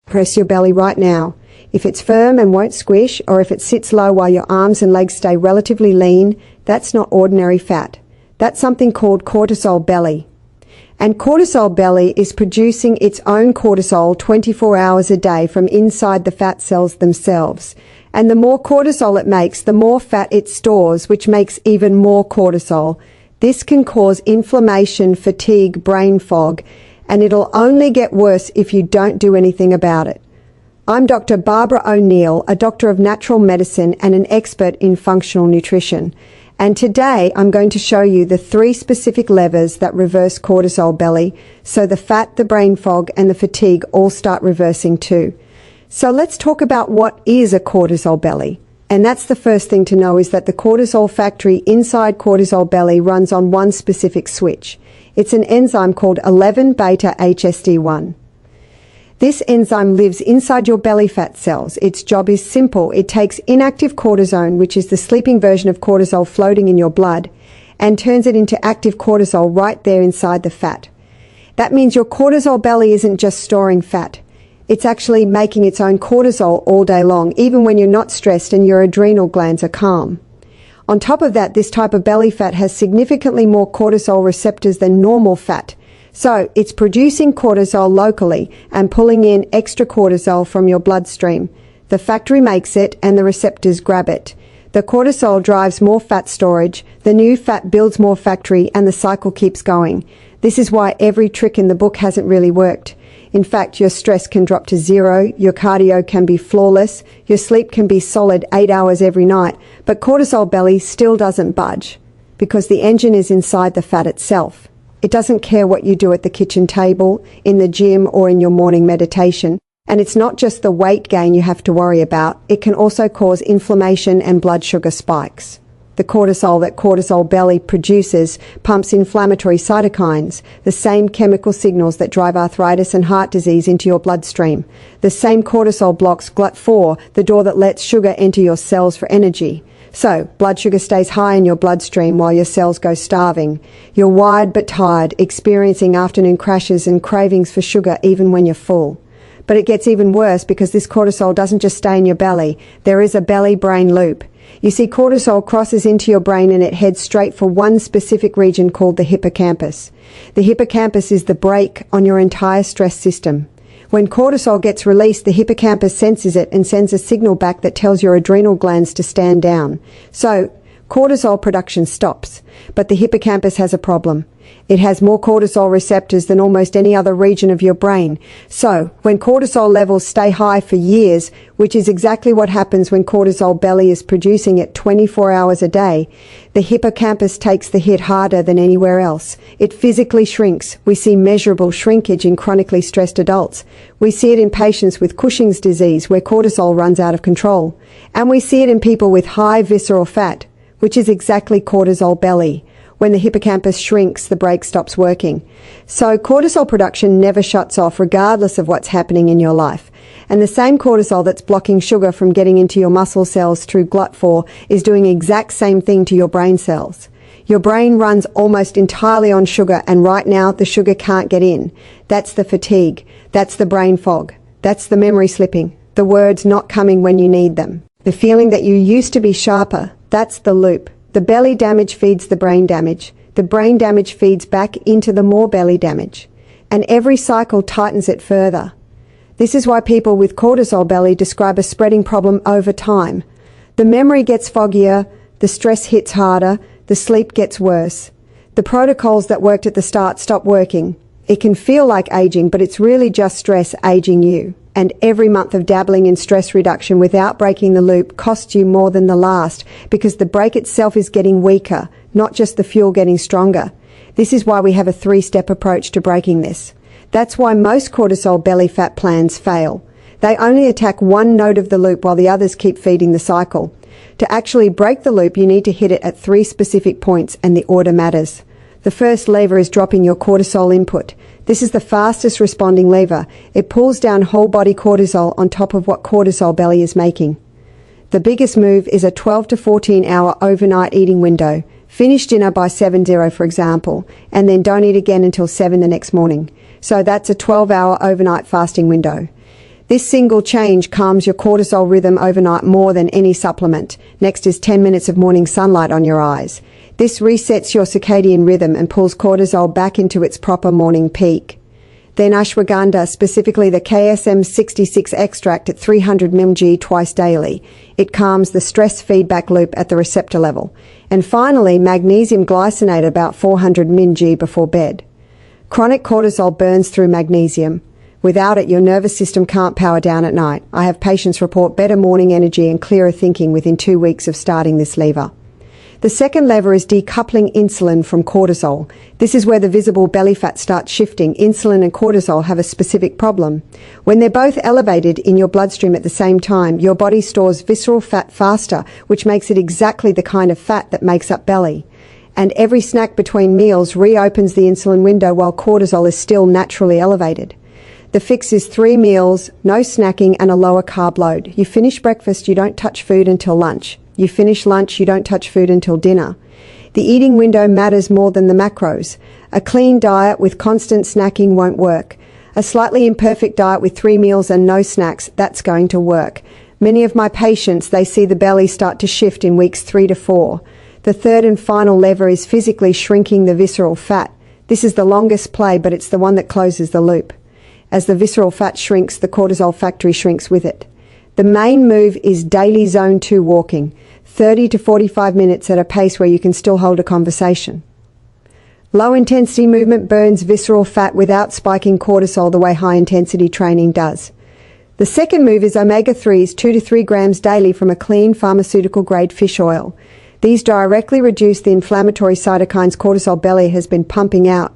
Press your belly right now. If it's firm and won't squish, or if it sits low while your arms and legs stay relatively lean, that's not ordinary fat. That's something called cortisol belly. And cortisol belly is producing its own cortisol 24 hours a day from inside the fat cells themselves. And the more cortisol it makes, the more fat it stores, which makes even more cortisol. This can cause inflammation, fatigue, brain fog, and it'll only get worse if you don't do anything about it. I'm Dr. Barbara O'Neill, a doctor of natural medicine and an expert in functional nutrition. And today I'm going to show you the 3 specific levers that reverse cortisol belly, so the fat, the brain fog, and the fatigue all start reversing too. So let's talk about what is a cortisol belly. And that's the first thing to know, is that the cortisol factory inside cortisol belly runs on one specific switch. It's an enzyme called 11-beta-HSD1. This enzyme lives inside your belly fat cells. Its job is simple. It takes inactive cortisone, which is the sleeping version of cortisol floating in your blood, and turns it into active cortisol right there inside the fat. That means your cortisol belly isn't just storing fat. It's actually making its own cortisol all day long, even when you're not stressed and your adrenal glands are calm. On top of that, this type of belly fat has significantly more cortisol receptors than normal fat. So it's producing cortisol locally and pulling in extra cortisol from your bloodstream. The factory makes it and the receptors grab it. The cortisol drives more fat storage, the new fat builds more factory, and the cycle keeps going. This is why every trick in the book hasn't really worked. In fact, your stress can drop to 0, your cardio can be flawless, your sleep can be solid 8 hours every night, but cortisol belly still doesn't budge, because the engine is inside the fat itself. It doesn't care what you do at the kitchen table, in the gym, or in your morning meditation. And it's not just the weight gain you have to worry about. It can also cause inflammation and blood sugar spikes. The cortisol that cortisol belly produces pumps inflammatory cytokines, the same chemical signals that drive arthritis and heart disease into your bloodstream. The same cortisol blocks GLUT4, the door that lets sugar enter your cells for energy. So, blood sugar stays high in your bloodstream while your cells go starving. You're wired but tired, experiencing afternoon crashes and cravings for sugar even when you're full. But it gets even worse, because this cortisol doesn't just stay in your belly. There is a belly-brain loop. You see, cortisol crosses into your brain and it heads straight for one specific region called the hippocampus. The hippocampus is the brake on your entire stress system. When cortisol gets released, the hippocampus senses it and sends a signal back that tells your adrenal glands to stand down. So, cortisol production stops. But the hippocampus has a problem. It has more cortisol receptors than almost any other region of your brain. So, when cortisol levels stay high for years, which is exactly what happens when cortisol belly is producing it 24 hours a day, the hippocampus takes the hit harder than anywhere else. It physically shrinks. We see measurable shrinkage in chronically stressed adults. We see it in patients with Cushing's disease, where cortisol runs out of control. And we see it in people with high visceral fat, which is exactly cortisol belly. When the hippocampus shrinks, the brake stops working. So cortisol production never shuts off, regardless of what's happening in your life. And the same cortisol that's blocking sugar from getting into your muscle cells through GLUT4 is doing the exact same thing to your brain cells. Your brain runs almost entirely on sugar, and right now the sugar can't get in. That's the fatigue. That's the brain fog. That's the memory slipping. The words not coming when you need them. The feeling that you used to be sharper. That's the loop. The belly damage feeds the brain damage. The brain damage feeds back into the more belly damage. And every cycle tightens it further. This is why people with cortisol belly describe a spreading problem over time. The memory gets foggier, the stress hits harder, the sleep gets worse. The protocols that worked at the start stop working. It can feel like aging, but it's really just stress aging you. And every month of dabbling in stress reduction without breaking the loop costs you more than the last, because the brake itself is getting weaker, not just the fuel getting stronger. This is why we have a 3-step approach to breaking this. That's why most cortisol belly fat plans fail. They only attack one node of the loop while the others keep feeding the cycle. To actually break the loop, you need to hit it at 3 specific points, and the order matters. The first lever is dropping your cortisol input. This is the fastest responding lever. It pulls down whole body cortisol on top of what cortisol belly is making. The biggest move is a 12 to 14 hour overnight eating window. Finish dinner by 7:0, for example, and then don't eat again until 7 the next morning. So that's a 12-hour overnight fasting window. This single change calms your cortisol rhythm overnight more than any supplement. Next is 10 minutes of morning sunlight on your eyes. This resets your circadian rhythm and pulls cortisol back into its proper morning peak. Then ashwagandha, specifically the KSM66 extract at 300 mg twice daily. It calms the stress feedback loop at the receptor level. And finally, magnesium glycinate about 400 mg before bed. Chronic cortisol burns through magnesium. Without it, your nervous system can't power down at night. I have patients report better morning energy and clearer thinking within 2 weeks of starting this lever. The second lever is decoupling insulin from cortisol. This is where the visible belly fat starts shifting. Insulin and cortisol have a specific problem. When they're both elevated in your bloodstream at the same time, your body stores visceral fat faster, which makes it exactly the kind of fat that makes up belly. And every snack between meals reopens the insulin window while cortisol is still naturally elevated. The fix is 3 meals, no snacking, and a lower carb load. You finish breakfast, you don't touch food until lunch. You finish lunch, you don't touch food until dinner. The eating window matters more than the macros. A clean diet with constant snacking won't work. A slightly imperfect diet with 3 meals and no snacks, that's going to work. Many of my patients, they see the belly start to shift in weeks 3 to 4. The third and final lever is physically shrinking the visceral fat. This is the longest play, but it's the one that closes the loop. As the visceral fat shrinks, the cortisol factory shrinks with it. The main move is daily zone 2 walking, 30 to 45 minutes at a pace where you can still hold a conversation. Low intensity movement burns visceral fat without spiking cortisol the way high intensity training does. The second move is omega-3s, 2 to 3 grams daily from a clean pharmaceutical grade fish oil. These directly reduce the inflammatory cytokines cortisol belly has been pumping out.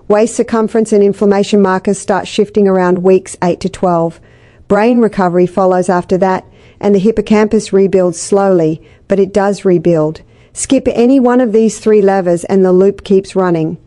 Waist circumference and inflammation markers start shifting around weeks 8 to 12. Brain recovery follows after that, and the hippocampus rebuilds slowly, but it does rebuild. Skip any one of these 3 levers and the loop keeps running.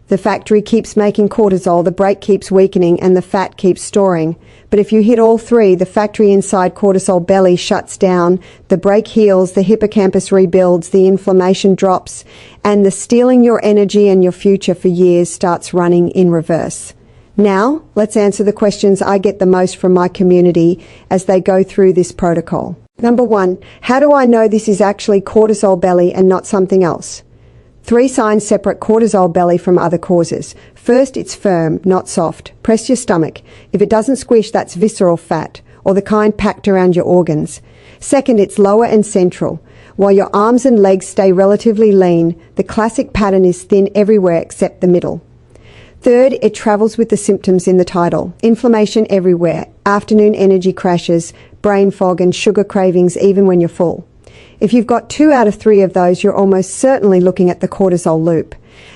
The factory keeps making cortisol, the brake keeps weakening, and the fat keeps storing. But if you hit all 3, the factory inside cortisol belly shuts down, the brake heals, the hippocampus rebuilds, the inflammation drops, and the stealing your energy and your future for years starts running in reverse. Now, let's answer the questions I get the most from my community as they go through this protocol. Number 1, how do I know this is actually cortisol belly and not something else? 3 signs separate cortisol belly from other causes. First, it's firm, not soft. Press your stomach. If it doesn't squish, that's visceral fat, or the kind packed around your organs. Second, it's lower and central. While your arms and legs stay relatively lean, the classic pattern is thin everywhere except the middle. Third, it travels with the symptoms in the title. Inflammation everywhere, afternoon energy crashes, brain fog and sugar cravings even when you're full. If you've got 2 out of 3 of those, you're almost certainly looking at the cortisol loop.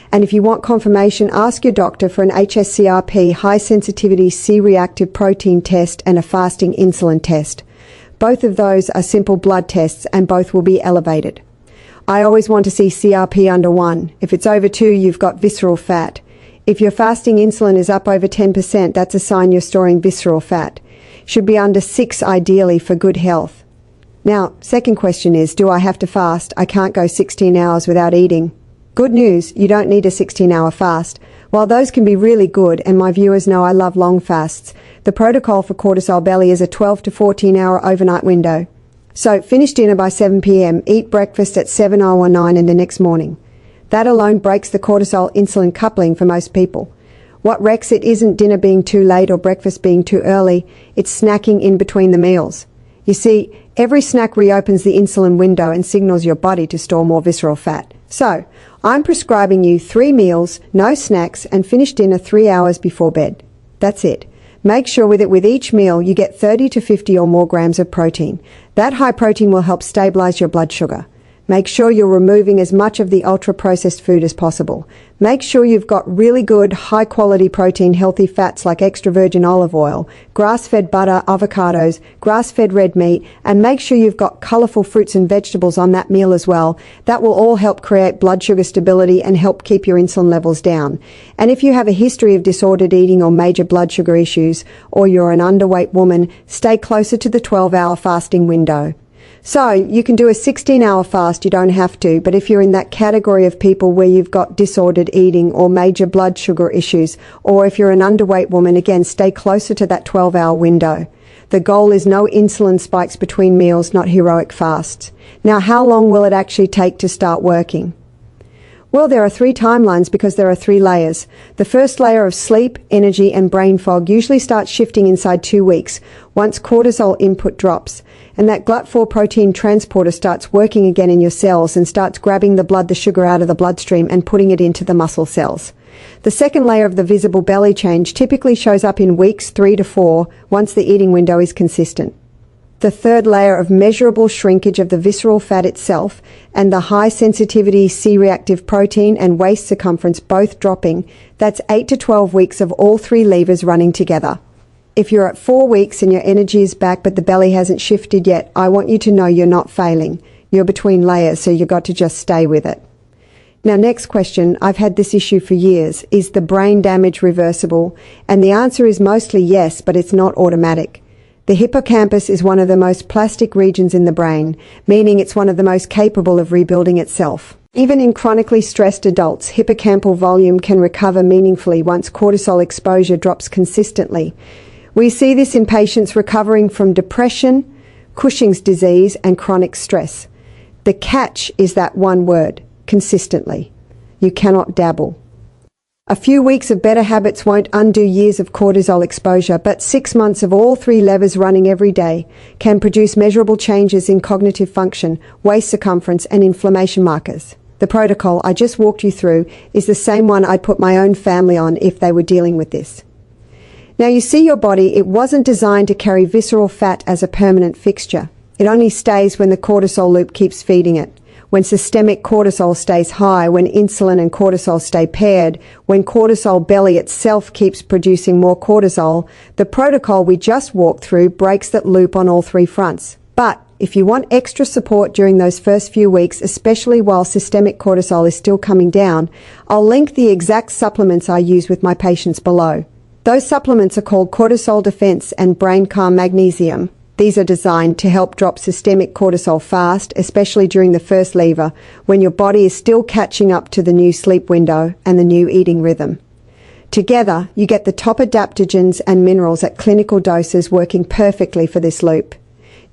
And if you want confirmation, ask your doctor for an HSCRP, high sensitivity C-reactive protein test, and a fasting insulin test. Both of those are simple blood tests and both will be elevated. I always want to see CRP under 1. If it's over 2, you've got visceral fat. If your fasting insulin is up over 10%, that's a sign you're storing visceral fat. Should be under 6 ideally for good health. Now, second question is, do I have to fast? I can't go 16 hours without eating. Good news, you don't need a 16-hour fast. While those can be really good, and my viewers know I love long fasts, the protocol for cortisol belly is a 12 to 14-hour overnight window. So, finish dinner by 7 p.m., eat breakfast at 7 or 9 in the next morning. That alone breaks the cortisol-insulin coupling for most people. What wrecks it isn't dinner being too late or breakfast being too early, it's snacking in between the meals. You see, every snack reopens the insulin window and signals your body to store more visceral fat. So, I'm prescribing you 3 meals, no snacks, and finish dinner 3 hours before bed. That's it. Make sure with each meal you get 30 to 50 or more grams of protein. That high protein will help stabilize your blood sugar. Make sure you're removing as much of the ultra-processed food as possible. Make sure you've got really good, high-quality protein, healthy fats like extra virgin olive oil, grass-fed butter, avocados, grass-fed red meat, and make sure you've got colorful fruits and vegetables on that meal as well. That will all help create blood sugar stability and help keep your insulin levels down. And if you have a history of disordered eating or major blood sugar issues, or you're an underweight woman, stay closer to the 12-hour fasting window. So, you can do a 16-hour fast, you don't have to, but if you're in that category of people where you've got disordered eating or major blood sugar issues, or if you're an underweight woman, again, stay closer to that 12-hour window. The goal is no insulin spikes between meals, not heroic fasts. Now, how long will it actually take to start working? Well, there are 3 timelines because there are 3 layers. The first layer of sleep, energy, and brain fog usually starts shifting inside 2 weeks, once cortisol input drops, and that GLUT4 protein transporter starts working again in your cells and starts grabbing the sugar out of the bloodstream and putting it into the muscle cells. The second layer of the visible belly change typically shows up in weeks 3 to 4, once the eating window is consistent. The third layer of measurable shrinkage of the visceral fat itself and the high-sensitivity C-reactive protein and waist circumference both dropping, that's 8 to 12 weeks of all 3 levers running together. If you're at 4 weeks and your energy is back but the belly hasn't shifted yet, I want you to know you're not failing. You're between layers, so you've got to just stay with it. Now, next question, I've had this issue for years. Is the brain damage reversible? And the answer is mostly yes, but it's not automatic. The hippocampus is one of the most plastic regions in the brain, meaning it's one of the most capable of rebuilding itself. Even in chronically stressed adults, hippocampal volume can recover meaningfully once cortisol exposure drops consistently. We see this in patients recovering from depression, Cushing's disease, and chronic stress. The catch is that one word, consistently. You cannot dabble. A few weeks of better habits won't undo years of cortisol exposure, but 6 months of all 3 levers running every day can produce measurable changes in cognitive function, waist circumference, and inflammation markers. The protocol I just walked you through is the same one I'd put my own family on if they were dealing with this. Now, you see, your body, it wasn't designed to carry visceral fat as a permanent fixture. It only stays when the cortisol loop keeps feeding it. When systemic cortisol stays high, when insulin and cortisol stay paired, when cortisol belly itself keeps producing more cortisol, the protocol we just walked through breaks that loop on all 3 fronts. But if you want extra support during those first few weeks, especially while systemic cortisol is still coming down, I'll link the exact supplements I use with my patients below. Those supplements are called Cortisol Defense and Brain Calm Magnesium. These are designed to help drop systemic cortisol fast, especially during the first lever, when your body is still catching up to the new sleep window and the new eating rhythm. Together, you get the top adaptogens and minerals at clinical doses working perfectly for this loop.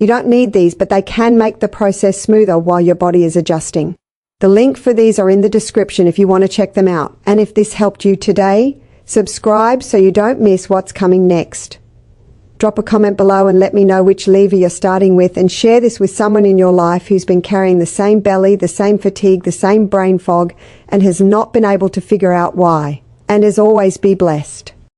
You don't need these, but they can make the process smoother while your body is adjusting. The link for these are in the description if you want to check them out. And if this helped you today, subscribe so you don't miss what's coming next. Drop a comment below and let me know which lever you're starting with, and share this with someone in your life who's been carrying the same belly, the same fatigue, the same brain fog, and has not been able to figure out why. And as always, be blessed.